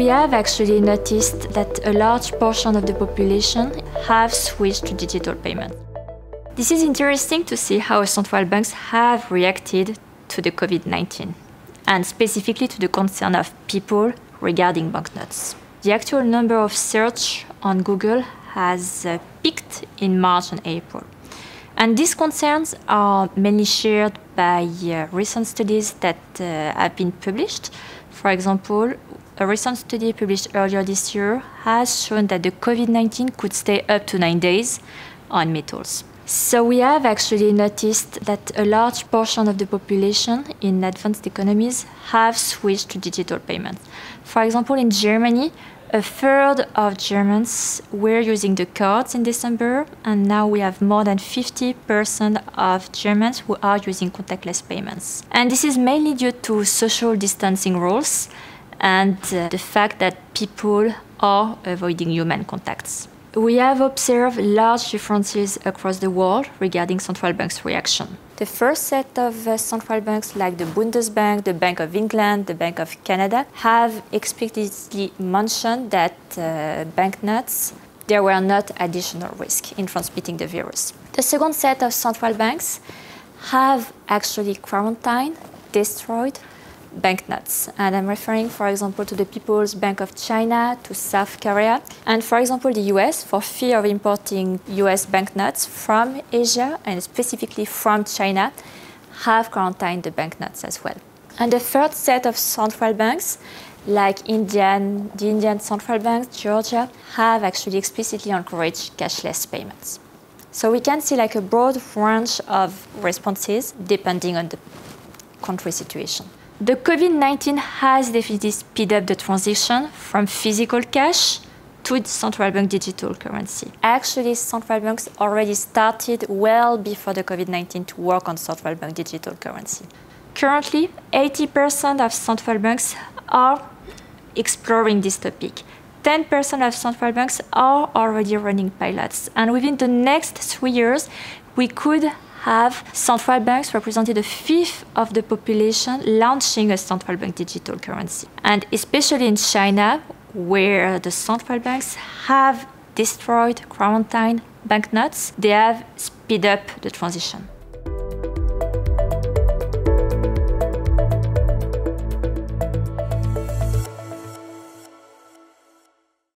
We have actually noticed that a large portion of the population have switched to digital payment. This is interesting to see how central banks have reacted to the COVID-19, and specifically to the concern of people regarding banknotes. The actual number of search on Google has peaked in March and April. And these concerns are mainly shared by recent studies that have been published. For example, a recent study published earlier this year has shown that the COVID-19 could stay up to 9 days on metals. So we have actually noticed that a large portion of the population in advanced economies have switched to digital payments. For example, in Germany, a third of Germans were using the cards in December, and now we have more than 50% of Germans who are using contactless payments. And this is mainly due to social distancing rules and the fact that people are avoiding human contacts. We have observed large differences across the world regarding central banks' reaction. The first set of central banks, like the Bundesbank, the Bank of England, the Bank of Canada, have explicitly mentioned that banknotes, there were not additional risk in transmitting the virus. The second set of central banks have actually quarantined, destroyed banknotes. And I'm referring, for example, to the People's Bank of China, to South Korea, and for example, the US, for fear of importing US banknotes from Asia, and specifically from China, have quarantined the banknotes as well. And the third set of central banks, like the Indian Central Bank, Georgia, have actually explicitly encouraged cashless payments. So we can see like a broad range of responses depending on the country situation. The COVID-19 has definitely speeded up the transition from physical cash to central bank digital currency. Actually, central banks already started well before the COVID-19 to work on central bank digital currency. Currently, 80% of central banks are exploring this topic. 10% of central banks are already running pilots. And within the next 3 years, we could have central banks representing a fifth of the population launching a central bank digital currency. And especially in China, where the central banks have destroyed, quarantined banknotes, they have speeded up the transition.